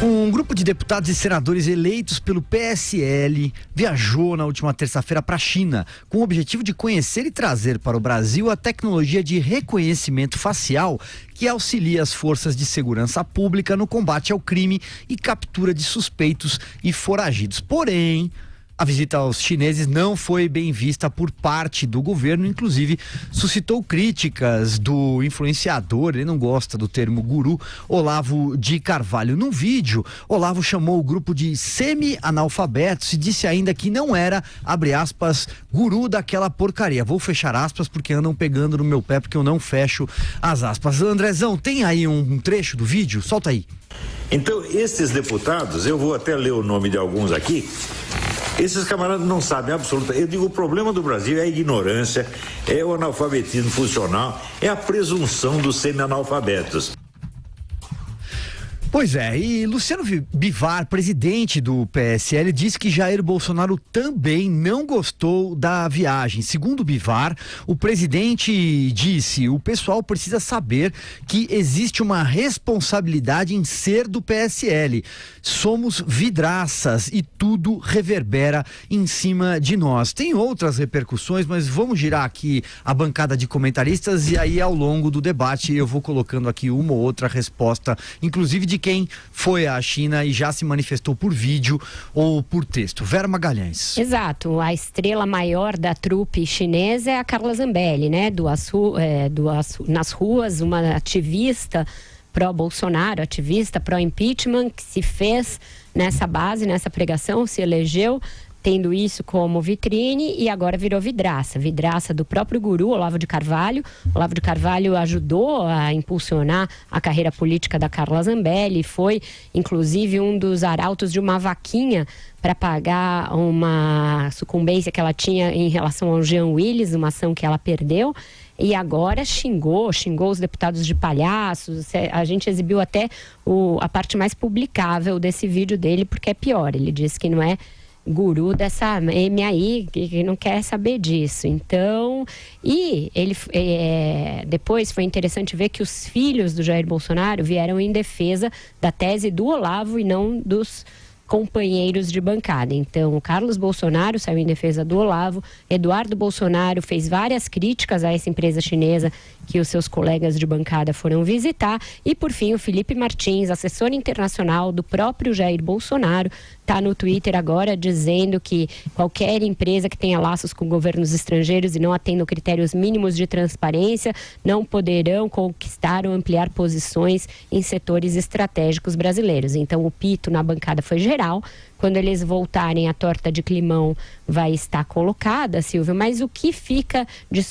Um grupo de deputados e senadores eleitos pelo PSL viajou na última terça-feira para a China com o objetivo de conhecer e trazer para o Brasil a tecnologia de reconhecimento facial que auxilia as forças de segurança pública no combate ao crime e captura de suspeitos e foragidos. Porém, a visita aos chineses não foi bem vista por parte do governo, inclusive suscitou críticas do influenciador, ele não gosta do termo guru, Olavo de Carvalho. No vídeo, Olavo chamou o grupo de semi-analfabetos e disse ainda que não era, abre aspas, guru daquela porcaria. Vou fechar aspas porque andam pegando no meu pé porque eu não fecho as aspas. Andrezão, tem aí um trecho do vídeo? Solta aí. Então, esses deputados, eu vou até ler o nome de alguns aqui. Esses camaradas não sabem absolutamente. Eu digo, o problema do Brasil é a ignorância, é o analfabetismo funcional, é a presunção dos semi-analfabetos. Pois é, e Luciano Bivar, presidente do PSL, disse que Jair Bolsonaro também não gostou da viagem. Segundo Bivar, o presidente disse: o pessoal precisa saber que existe uma responsabilidade em ser do PSL. Somos vidraças e tudo reverbera em cima de nós. Tem outras repercussões, mas vamos girar aqui a bancada de comentaristas e aí ao longo do debate eu vou colocando aqui uma ou outra resposta, inclusive de quem foi à China e já se manifestou por vídeo ou por texto. Vera Magalhães. Exato, a estrela maior da trupe chinesa é a Carla Zambelli, né? Nas ruas, uma ativista pró-Bolsonaro, ativista pró-impeachment, que se fez nessa base, nessa pregação, se elegeu tendo isso como vitrine e agora virou vidraça do próprio guru Olavo de Carvalho. Olavo de Carvalho ajudou a impulsionar a carreira política da Carla Zambelli, foi inclusive um dos arautos de uma vaquinha para pagar uma sucumbência que ela tinha em relação ao Jean Willis, uma ação que ela perdeu. E agora xingou os deputados de palhaços. A gente exibiu até a parte mais publicável desse vídeo dele, porque é pior. Ele disse que não é guru dessa M aí, que não quer saber disso. Então, e ele depois foi interessante ver que os filhos do Jair Bolsonaro vieram em defesa da tese do Olavo e não dos companheiros de bancada. Então, o Carlos Bolsonaro saiu em defesa do Olavo, Eduardo Bolsonaro fez várias críticas a essa empresa chinesa que os seus colegas de bancada foram visitar e, por fim, o Felipe Martins, assessor internacional do próprio Jair Bolsonaro, está no Twitter agora dizendo que qualquer empresa que tenha laços com governos estrangeiros e não atenda critérios mínimos de transparência não poderão conquistar ou ampliar posições em setores estratégicos brasileiros. Então, o pito na bancada foi geral. Quando eles voltarem, a torta de climão vai estar colocada, Silvio, mas o que fica de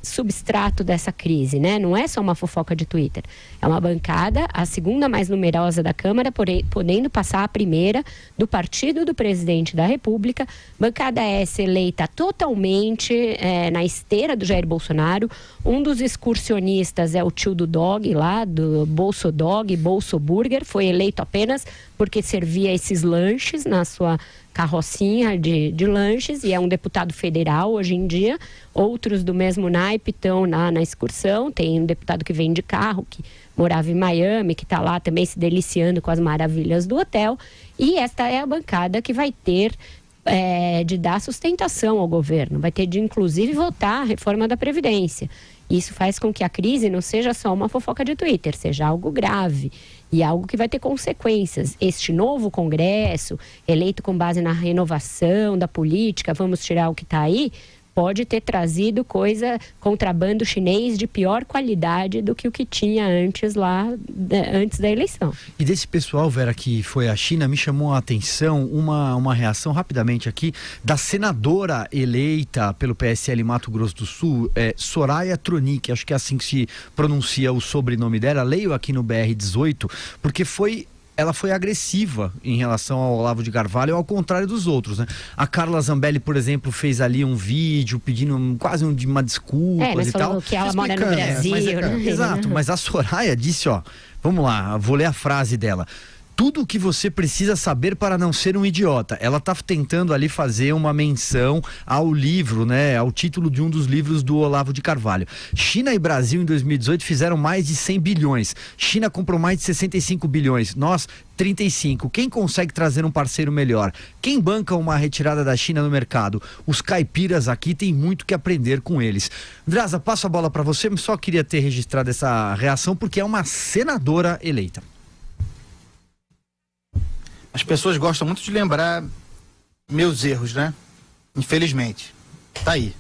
substrato dessa crise, né? Não é só uma fofoca de Twitter. É uma bancada, a segunda mais numerosa da Câmara, podendo passar a primeira do partido do presidente da República. Bancada essa eleita totalmente na esteira do Jair Bolsonaro. Um dos excursionistas é o tio do dog lá, do Bolso Dog, Bolso Burger, foi eleito apenas porque servia esses lanches na sua carrocinha de lanches e é um deputado federal hoje em dia. Outros do mesmo naipe estão na excursão. Tem um deputado que vem de carro, que morava em Miami, que está lá também se deliciando com as maravilhas do hotel. E esta é a bancada que vai ter de dar sustentação ao governo, vai ter de inclusive votar a reforma da Previdência. Isso faz com que a crise não seja só uma fofoca de Twitter, seja algo grave e algo que vai ter consequências. Este novo Congresso, eleito com base na renovação da política, vamos tirar o que está aí, pode ter trazido contrabando chinês de pior qualidade do que o que tinha antes da eleição. E desse pessoal, Vera, que foi à China, me chamou a atenção uma reação rapidamente aqui da senadora eleita pelo PSL Mato Grosso do Sul, Soraya Tronic, acho que é assim que se pronuncia o sobrenome dela. Leio aqui no BR18, porque ela foi agressiva em relação ao Olavo de Carvalho, ao contrário dos outros, né? A Carla Zambelli, por exemplo, fez ali um vídeo pedindo quase uma desculpa mas e tal. Que ela mora no Brasil, exato, mas a Soraya disse, vamos lá, vou ler a frase dela. Tudo o que você precisa saber para não ser um idiota. Ela está tentando ali fazer uma menção ao livro, né? Ao título de um dos livros do Olavo de Carvalho. China e Brasil em 2018 fizeram mais de 100 bilhões. China comprou mais de 65 bilhões. Nós, 35. Quem consegue trazer um parceiro melhor? Quem banca uma retirada da China no mercado? Os caipiras aqui têm muito que aprender com eles. Andreasa, passo a bola para você, mas só queria ter registrado essa reação porque é uma senadora eleita. As pessoas gostam muito de lembrar meus erros, né? Infelizmente. Tá aí.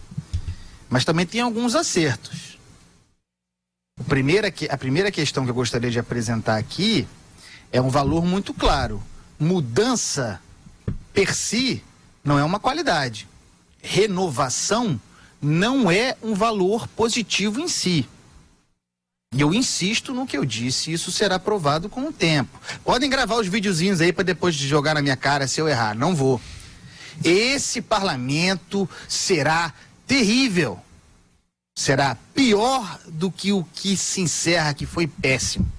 Mas também tem alguns acertos. A primeira questão que eu gostaria de apresentar aqui é um valor muito claro. Mudança, per si, não é uma qualidade. Renovação não é um valor positivo em si. E eu insisto no que eu disse, isso será provado com o tempo. Podem gravar os videozinhos aí para depois de jogar na minha cara se eu errar, não vou. Esse parlamento será terrível. Será pior do que o que se encerra, que foi péssimo.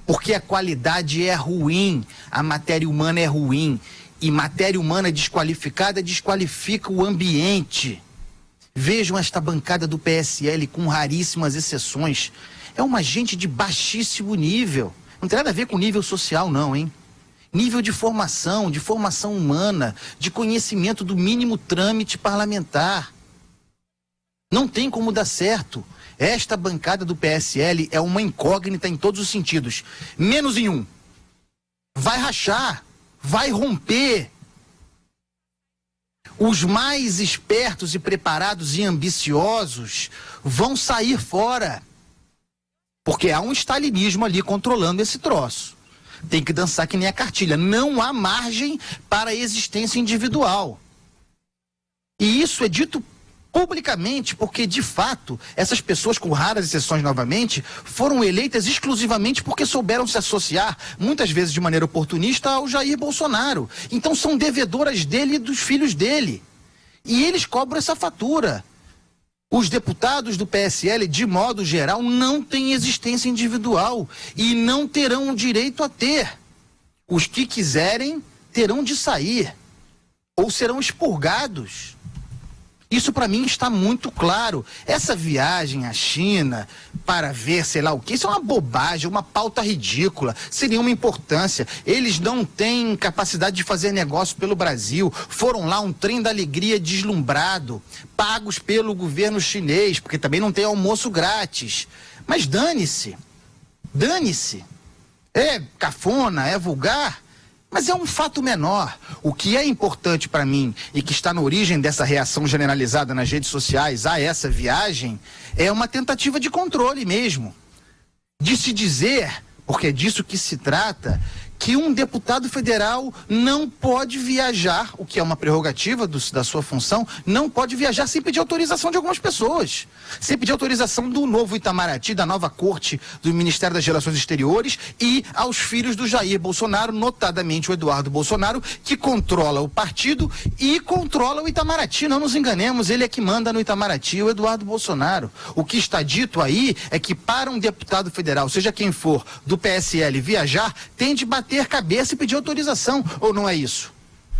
Porque a qualidade é ruim, a matéria humana é ruim. E matéria humana desqualificada desqualifica o ambiente. Vejam esta bancada do PSL com raríssimas exceções. É uma gente de baixíssimo nível. Não tem nada a ver com nível social, não, hein? Nível de formação humana, de conhecimento do mínimo trâmite parlamentar. Não tem como dar certo. Esta bancada do PSL é uma incógnita em todos os sentidos. Menos em um. Vai rachar, vai romper. Os mais espertos e preparados e ambiciosos vão sair fora. Porque há um stalinismo ali controlando esse troço. Tem que dançar que nem a cartilha. Não há margem para a existência individual. E isso é dito publicamente porque, de fato, essas pessoas, com raras exceções novamente, foram eleitas exclusivamente porque souberam se associar, muitas vezes de maneira oportunista, ao Jair Bolsonaro. Então são devedoras dele e dos filhos dele. E eles cobram essa fatura. Os deputados do PSL, de modo geral, não têm existência individual e não terão o direito a ter. Os que quiserem terão de sair ou serão expurgados. Isso para mim está muito claro. Essa viagem à China para ver sei lá o que, isso é uma bobagem, uma pauta ridícula, sem nenhuma importância. Eles não têm capacidade de fazer negócio pelo Brasil. Foram lá um trem da alegria deslumbrado, pagos pelo governo chinês, porque também não tem almoço grátis. Mas dane-se. Dane-se. É cafona, é vulgar. Mas é um fato menor. O que é importante para mim e que está na origem dessa reação generalizada nas redes sociais a essa viagem é uma tentativa de controle mesmo. De se dizer, porque é disso que se trata, que um deputado federal não pode viajar, o que é uma prerrogativa da sua função, não pode viajar sem pedir autorização de algumas pessoas. Sem pedir autorização do novo Itamaraty, da nova corte do Ministério das Relações Exteriores e aos filhos do Jair Bolsonaro, notadamente o Eduardo Bolsonaro, que controla o partido e controla o Itamaraty. Não nos enganemos, ele é que manda no Itamaraty, o Eduardo Bolsonaro. O que está dito aí é que para um deputado federal, seja quem for, do PSL viajar, tem de bater cabeça e pedir autorização, ou não é isso?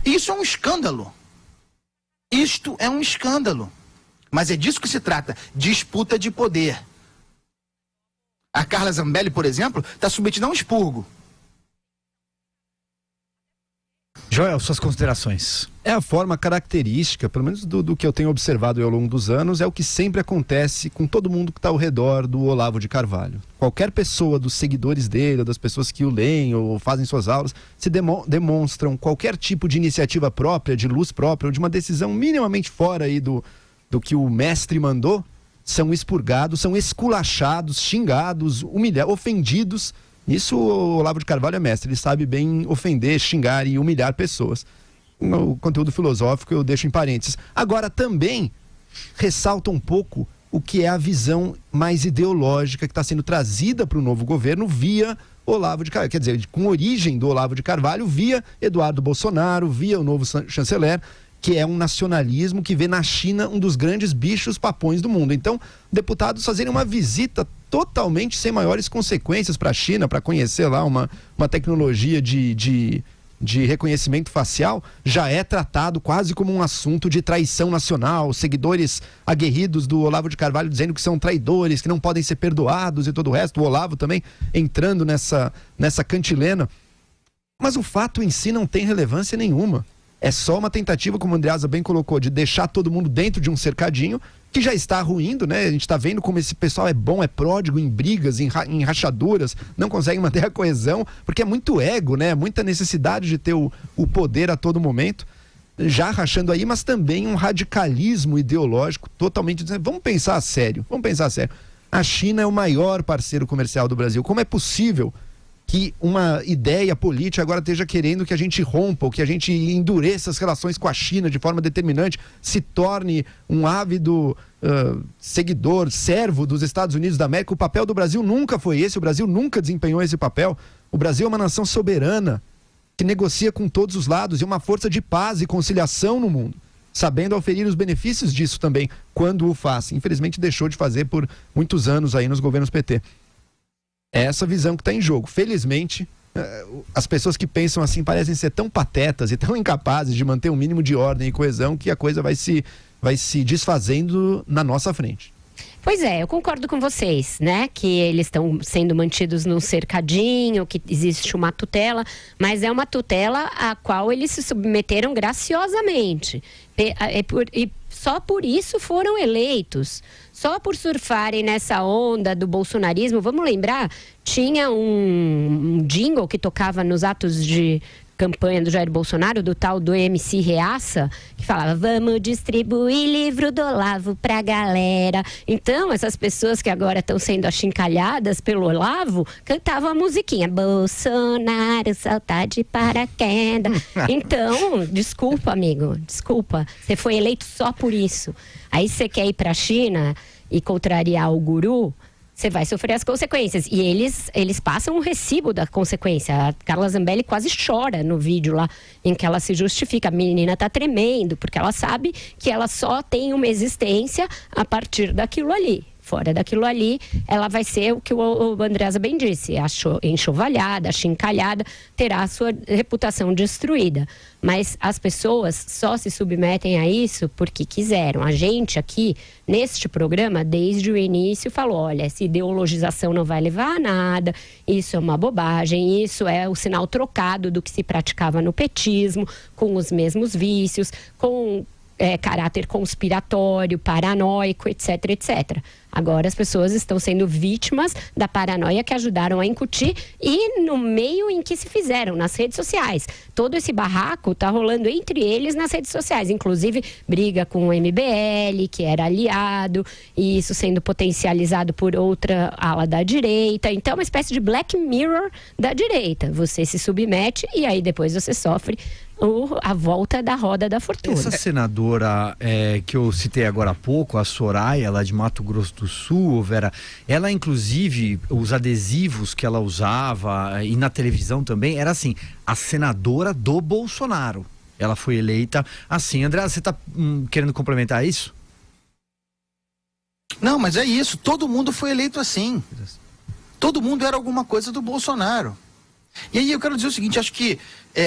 Isso é um escândalo. Isto é um escândalo. Mas é disso que se trata, disputa de poder. A Carla Zambelli, por exemplo, está submetida a um expurgo. Joel, suas considerações. É a forma característica, pelo menos do que eu tenho observado ao longo dos anos, é o que sempre acontece com todo mundo que está ao redor do Olavo de Carvalho. Qualquer pessoa dos seguidores dele, ou das pessoas que o leem ou fazem suas aulas, se demonstram qualquer tipo de iniciativa própria, de luz própria, ou de uma decisão minimamente fora aí do que o mestre mandou, são expurgados, são esculachados, xingados, humilhados, ofendidos. Isso o Olavo de Carvalho é mestre, ele sabe bem ofender, xingar e humilhar pessoas. O conteúdo filosófico eu deixo em parênteses. Agora também ressalta um pouco o que é a visão mais ideológica que está sendo trazida para o novo governo via Olavo de Carvalho, quer dizer, com origem do Olavo de Carvalho via Eduardo Bolsonaro, via o novo chanceler, que é um nacionalismo que vê na China um dos grandes bichos papões do mundo. Então, deputados fazerem uma visita totalmente sem maiores consequências para a China, para conhecer lá uma tecnologia de reconhecimento facial, já é tratado quase como um assunto de traição nacional, seguidores aguerridos do Olavo de Carvalho dizendo que são traidores, que não podem ser perdoados e todo o resto, o Olavo também entrando nessa cantilena. Mas o fato em si não tem relevância nenhuma. É só uma tentativa, como o Andreasa bem colocou, de deixar todo mundo dentro de um cercadinho, que já está ruindo, né? A gente está vendo como esse pessoal é bom, é pródigo em brigas, em rachaduras, não consegue manter a coesão, porque é muito ego, né? Muita necessidade de ter o poder a todo momento, já rachando aí, mas também um radicalismo ideológico totalmente... Vamos pensar sério. A China é o maior parceiro comercial do Brasil. Como é possível que uma ideia política agora esteja querendo que a gente rompa, ou que a gente endureça as relações com a China de forma determinante, se torne um ávido seguidor, servo dos Estados Unidos da América? O papel do Brasil nunca foi esse, o Brasil nunca desempenhou esse papel. O Brasil é uma nação soberana, que negocia com todos os lados, e uma força de paz e conciliação no mundo, sabendo oferir os benefícios disso também, quando o faz. Infelizmente deixou de fazer por muitos anos aí nos governos PT. É essa visão que está em jogo. Felizmente, as pessoas que pensam assim parecem ser tão patetas e tão incapazes de manter um mínimo de ordem e coesão, que a coisa vai se desfazendo na nossa frente. Pois é, eu concordo com vocês, né? Que eles estão sendo mantidos num cercadinho, que existe uma tutela, mas é uma tutela a qual eles se submeteram graciosamente. E só por isso foram eleitos. Só por surfarem nessa onda do bolsonarismo. Vamos lembrar, tinha um jingle que tocava nos atos de campanha do Jair Bolsonaro, do tal do MC Reaça, que falava: vamos distribuir livro do Olavo pra galera. Então, essas pessoas que agora estão sendo achincalhadas pelo Olavo, cantavam a musiquinha: Bolsonaro salta de paraquedas. Então, desculpa, amigo, desculpa. Você foi eleito só por isso. Aí você quer ir pra China e contrariar o guru, você vai sofrer as consequências. E eles passam o recibo da consequência. A Carla Zambelli quase chora no vídeo lá, em que ela se justifica. A menina tá tremendo, porque ela sabe que ela só tem uma existência a partir daquilo ali. Fora daquilo ali, ela vai ser o que o Andreasa bem disse, enxovalhada, achincalhada, terá a sua reputação destruída. Mas as pessoas só se submetem a isso porque quiseram. A gente aqui, neste programa, desde o início, falou: olha, essa ideologização não vai levar a nada, isso é uma bobagem, isso é o sinal trocado do que se praticava no petismo, com os mesmos vícios, com caráter conspiratório, paranoico, etc, etc. Agora as pessoas estão sendo vítimas da paranoia que ajudaram a incutir e no meio em que se fizeram, nas redes sociais. Todo esse barraco está rolando entre eles nas redes sociais, inclusive briga com o MBL, que era aliado, e isso sendo potencializado por outra ala da direita. Então é uma espécie de Black Mirror da direita. Você se submete e aí depois você sofre a volta da roda da fortuna. Essa senadora que eu citei agora há pouco, a Soraya, lá de Mato Grosso do Sul, Vera, ela inclusive, os adesivos que ela usava e na televisão também, era assim, a senadora do Bolsonaro. Ela foi eleita assim. André, você está querendo complementar isso? Não, mas é isso, todo mundo foi eleito assim. Todo mundo era alguma coisa do Bolsonaro. E aí eu quero dizer o seguinte, acho que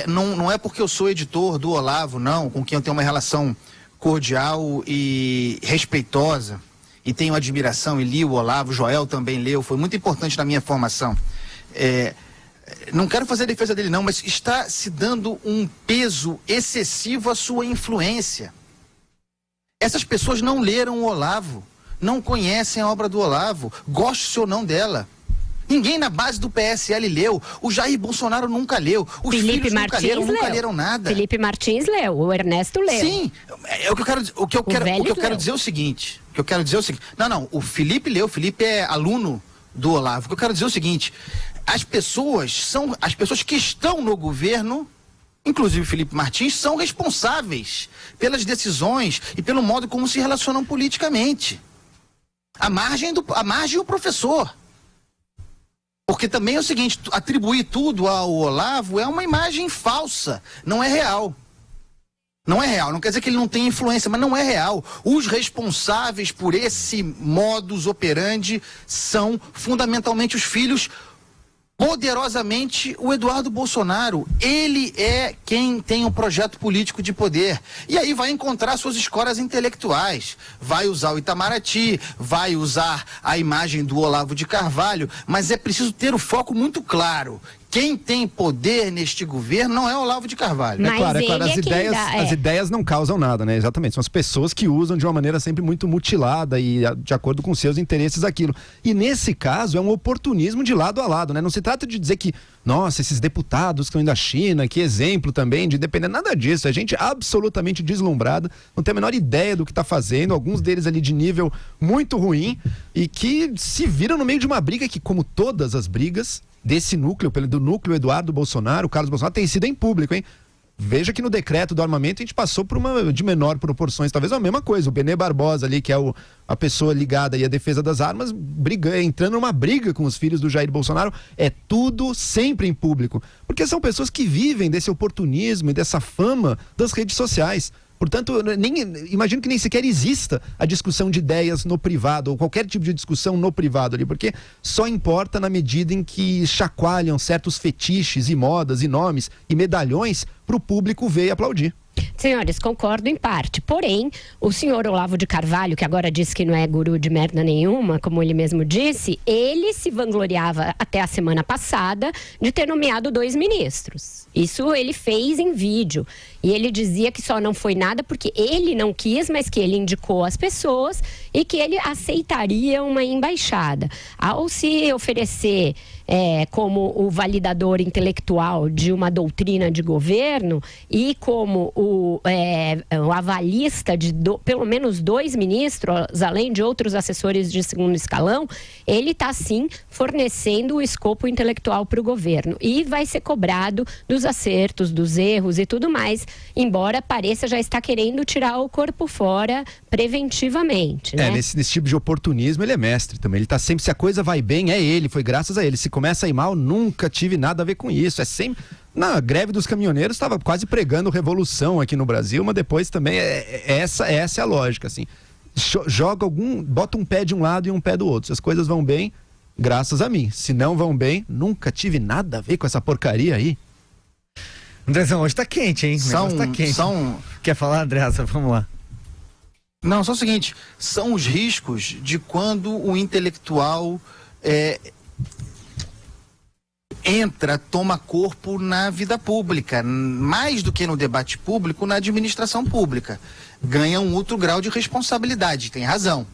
não é porque eu sou editor do Olavo, não, com quem eu tenho uma relação cordial e respeitosa, e tenho admiração, e li o Olavo, o Joel também leu, foi muito importante na minha formação. Não quero fazer a defesa dele não, mas está se dando um peso excessivo à sua influência. Essas pessoas não leram o Olavo, não conhecem a obra do Olavo, goste ou não dela. Ninguém na base do PSL leu, o Jair Bolsonaro nunca leu, os filhos nunca leram nada. Felipe Martins leu, o Ernesto leu. Sim, o que eu quero dizer é o seguinte, não, o Felipe leu, o Felipe é aluno do Olavo. O que eu quero dizer é o seguinte, as pessoas que estão no governo, inclusive o Felipe Martins, são responsáveis pelas decisões e pelo modo como se relacionam politicamente. A margem o professor. Porque também é o seguinte, atribuir tudo ao Olavo é uma imagem falsa, não é real. Não é real, não quer dizer que ele não tenha influência, mas não é real. Os responsáveis por esse modus operandi são fundamentalmente os filhos, poderosamente o Eduardo Bolsonaro. Ele é quem tem um projeto político de poder. E aí vai encontrar suas escolas intelectuais, vai usar o Itamaraty, vai usar a imagem do Olavo de Carvalho, mas é preciso ter o foco muito claro. Quem tem poder neste governo não é o Olavo de Carvalho. Mas É claro, ele as ideias não causam nada, né? Exatamente. São as pessoas que usam de uma maneira sempre muito mutilada e de acordo com seus interesses aquilo. E nesse caso é um oportunismo de lado a lado, né? Não se trata de dizer que, nossa, esses deputados que estão indo à China, que exemplo também de independência, nada disso. É gente absolutamente deslumbrada, não tem a menor ideia do que está fazendo, alguns deles ali de nível muito ruim e que se viram no meio de uma briga que, como todas as brigas desse núcleo, do núcleo Eduardo Bolsonaro, o Carlos Bolsonaro, tem sido em público, hein? Veja que no decreto do armamento a gente passou por uma de menor proporções, talvez a mesma coisa, o Benê Barbosa ali, que é a pessoa ligada aí à defesa das armas, entrando numa briga com os filhos do Jair Bolsonaro, é tudo sempre em público, porque são pessoas que vivem desse oportunismo e dessa fama das redes sociais. Portanto, imagino que nem sequer exista a discussão de ideias no privado, ou qualquer tipo de discussão no privado ali, porque só importa na medida em que chacoalham certos fetiches e modas e nomes e medalhões para o público ver e aplaudir. Senhores, concordo em parte. Porém, o senhor Olavo de Carvalho, que agora diz que não é guru de merda nenhuma, como ele mesmo disse, ele se vangloriava até a semana passada de ter nomeado 2 ministros. Isso ele fez em vídeo. E ele dizia que só não foi nada porque ele não quis, mas que ele indicou as pessoas e que ele aceitaria uma embaixada. Ao se oferecer como o validador intelectual de uma doutrina de governo e como o avalista de pelo menos 2 ministros, além de outros assessores de segundo escalão, ele está sim fornecendo o escopo intelectual para o governo e vai ser cobrado dos acertos, dos erros e tudo mais, embora pareça já estar querendo tirar o corpo fora preventivamente, né? Nesse tipo de oportunismo ele é mestre também, ele tá sempre, se a coisa vai bem, foi graças a ele, se começa a ir mal, nunca tive nada a ver com isso, é sempre... Na greve dos caminhoneiros estava quase pregando revolução aqui no Brasil, mas depois também essa é a lógica, assim, bota um pé de um lado e um pé do outro, se as coisas vão bem, graças a mim, se não vão bem, nunca tive nada a ver com essa porcaria aí. Andrezão, hoje tá quente, hein? Tá quente. Quer falar, Andressa? Vamos lá. Não, só o seguinte, são os riscos de quando o intelectual toma corpo na vida pública, mais do que no debate público, na administração pública. Ganha um outro grau de responsabilidade. Tem razão.